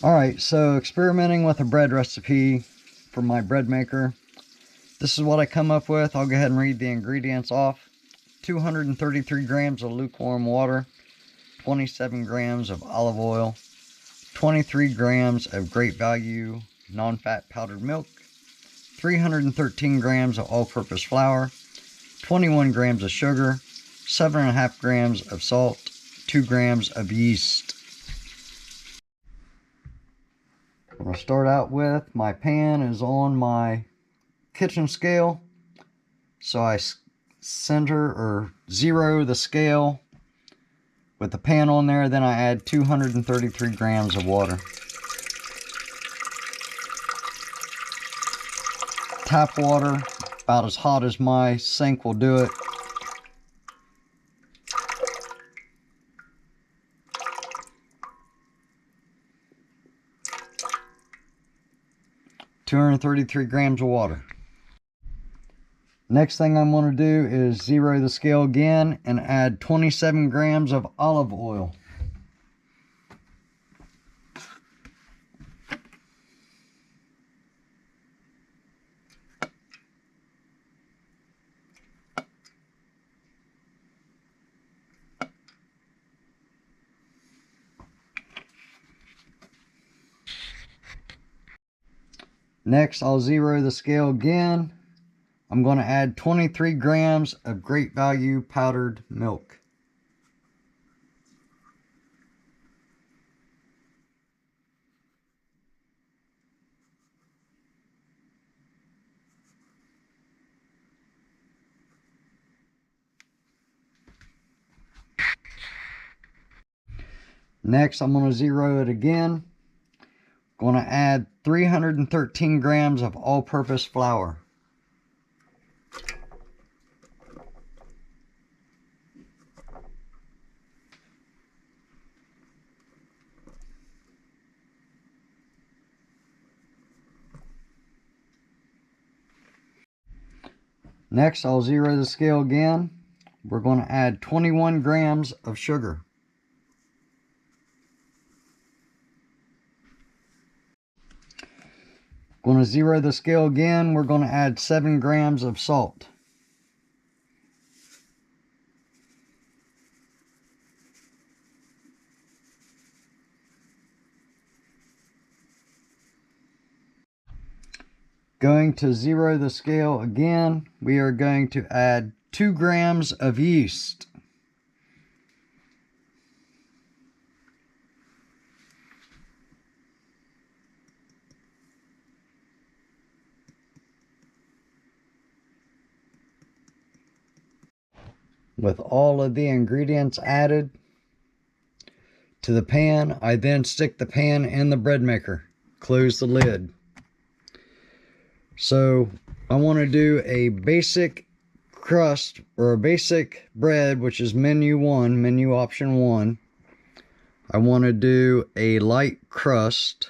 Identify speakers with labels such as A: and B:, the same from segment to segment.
A: Alright, so experimenting with a bread recipe for my bread maker. This is what I come up with. I'll go ahead and read the ingredients off. 233 grams of lukewarm water, 27 grams of olive oil, 23 grams of great value non-fat powdered milk, 313 grams of all-purpose flour, 21 grams of sugar, 7.5 grams of salt, 2 grams of yeast. I'm going to start out with my pan is on my kitchen scale. So I center or zero the scale with the pan on there. Then I add 233 grams of water. Tap water, about as hot as my sink will do it. .233 grams of water. Next thing I'm going to do is zero the scale again and add 27 grams of olive oil. Next, I'll zero the scale again. I'm going to add 23 grams of great value powdered milk. Next, I'm going to zero it again. Going to add 313 grams of all-purpose flour. Next, I'll zero the scale again. We're going to add 21 grams of sugar. Going to zero the scale again. We're going to add 7 grams of salt. Going to zero the scale again. We are going to add 2 grams of yeast. With all of the ingredients added to the pan, I then stick the pan in the bread maker. Close the lid. So I want to do a basic crust or a basic bread, which is menu option 1. I want to do a light crust.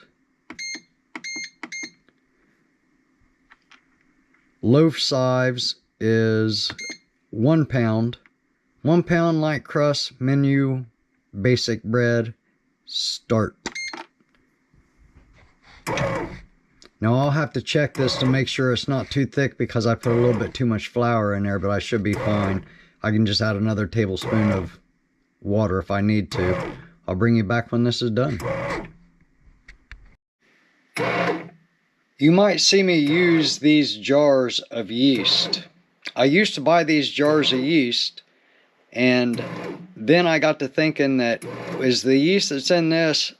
A: Loaf size is 1 pound. 1 pound light crust, menu, basic bread, start. Now I'll have to check this to make sure it's not too thick because I put a little bit too much flour in there, but I should be fine. I can just add another tablespoon of water if I need to. I'll bring you back when this is done. You might see me use these jars of yeast. I used to buy these jars of yeast, and then I got to thinking that is the yeast that's in this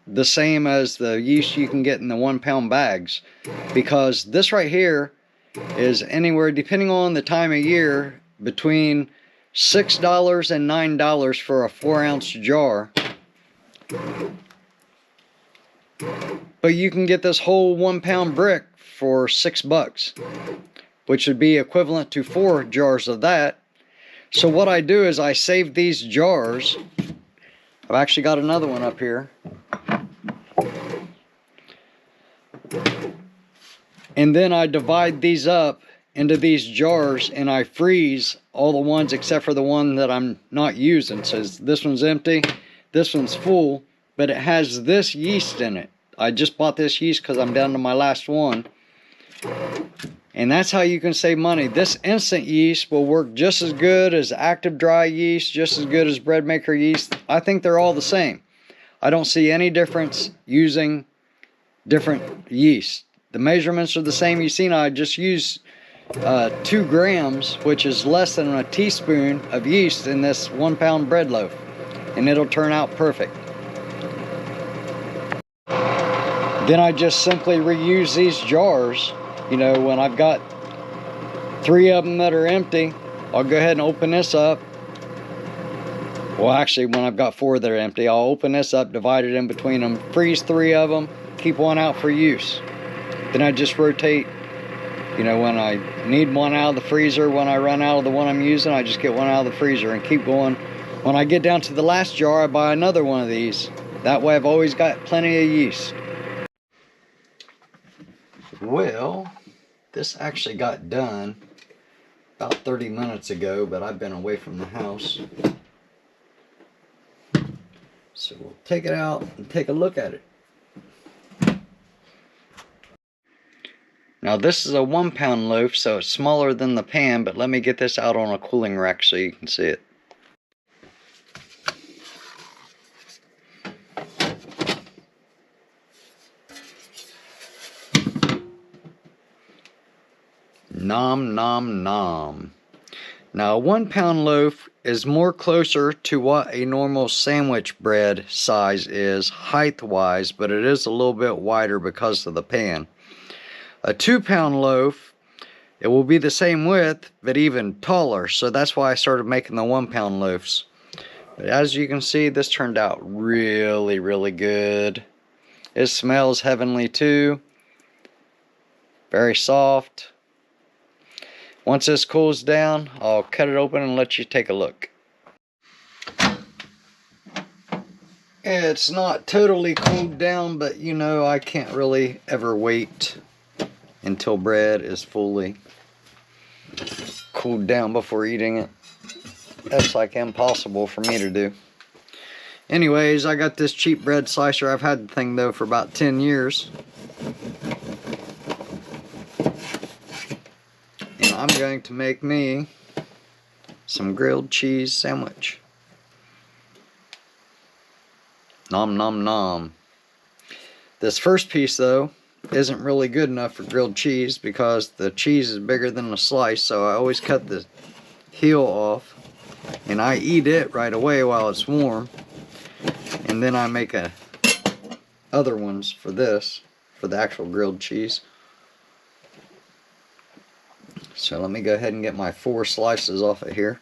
A: the same as the yeast you can get in the 1 pound bags? Because this right here is anywhere, depending on the time of year, between $6 and $9 for a 4-ounce jar. But you can get this whole 1 pound brick for $6, which would be equivalent to 4 jars of that. So what I do is I save these jars. I've actually got another one up here. And then I divide these up into these jars and I freeze all the ones except for the one that I'm not using. So this one's empty, this one's full. but it has this yeast in it. I just bought this yeast because I'm down to my last one. And that's how you can save money. This instant yeast will work just as good as active dry yeast, just as good as bread maker yeast. I think they're all the same. I don't see any difference using different yeast. The measurements are the same. You see, now I just used 2 grams, which is less than a teaspoon of yeast in this 1 pound bread loaf, and it'll turn out perfect. Then I just simply reuse these jars. You know, when I've got 3 of them that are empty, I'll go ahead and open this up. Well, actually, when I've got 4 that are empty, I'll open this up, divide it in between them, freeze 3 of them, keep 1 out for use. Then I just rotate. You know, when I need 1 out of the freezer, when I run out of the one I'm using, I just get 1 out of the freezer and keep going. When I get down to the last jar, I buy another one of these. That way I've always got plenty of yeast. Well, this actually got done about 30 minutes ago, but I've been away from the house. So we'll take it out and take a look at it. Now this is a 1 pound loaf, so it's smaller than the pan, but let me get this out on a cooling rack so you can see it. Nom nom nom. Now a 1 pound loaf is more closer to what a normal sandwich bread size is height wise, but it is a little bit wider because of the pan. A 2 pound loaf, it will be the same width but even taller, so that's why I started making the 1 pound loaves. But as you can see, this turned out really good. It smells heavenly too. Very soft. Once this cools down, I'll cut it open and let you take a look. It's not totally cooled down, but you know, I can't really ever wait until bread is fully cooled down before eating it. That's like impossible for me to do. Anyways, I got this cheap bread slicer. I've had the thing though for about 10 years. And I'm going to make me some grilled cheese sandwich. Nom nom nom. This first piece though isn't really good enough for grilled cheese because the cheese is bigger than the slice, so I always cut the heel off and I eat it right away while it's warm, and then I make other ones for this, for the actual grilled cheese. So let me go ahead and get my 4 slices off of here.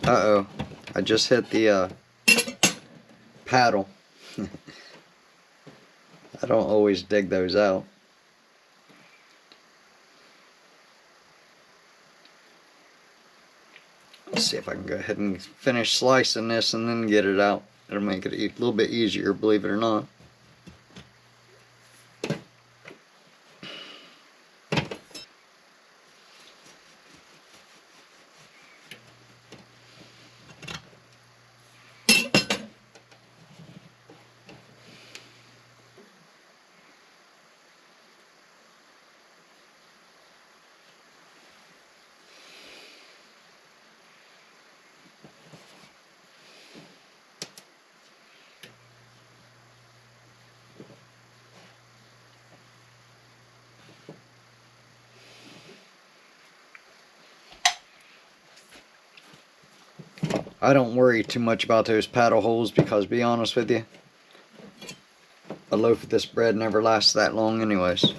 A: Uh-oh, I just hit the paddle. I don't always dig those out. Let's see if I can go ahead and finish slicing this and then get it out. It'll make it a little bit easier, believe it or not. I don't worry too much about those paddle holes because, to be honest with you, a loaf of this bread never lasts that long anyways.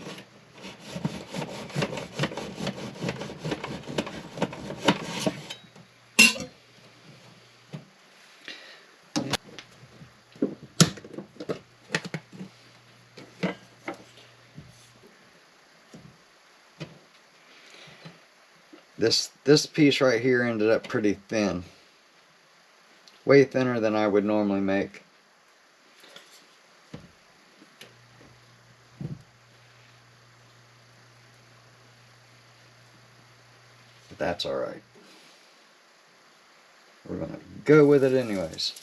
A: This piece right here ended up pretty thin. Way thinner than I would normally make. But that's alright. We're gonna go with it anyways.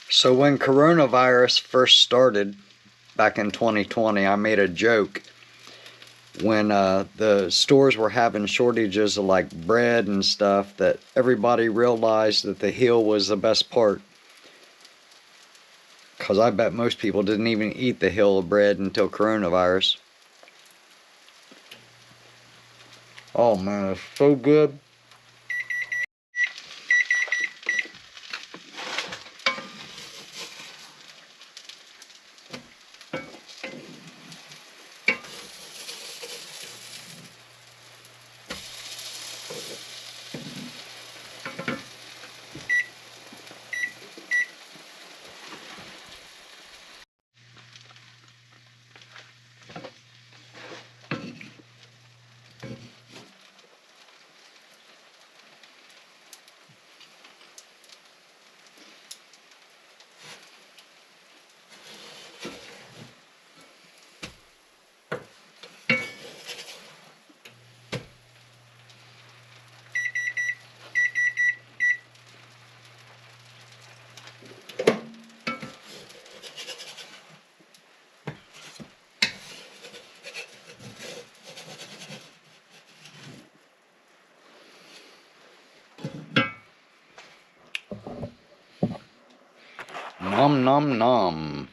A: So when coronavirus first started back in 2020, I made a joke when the stores were having shortages of like bread and stuff, that everybody realized that the heel was the best part. Because I bet most people didn't even eat the heel of bread until coronavirus. Oh man, it's so good. Nom nom nom.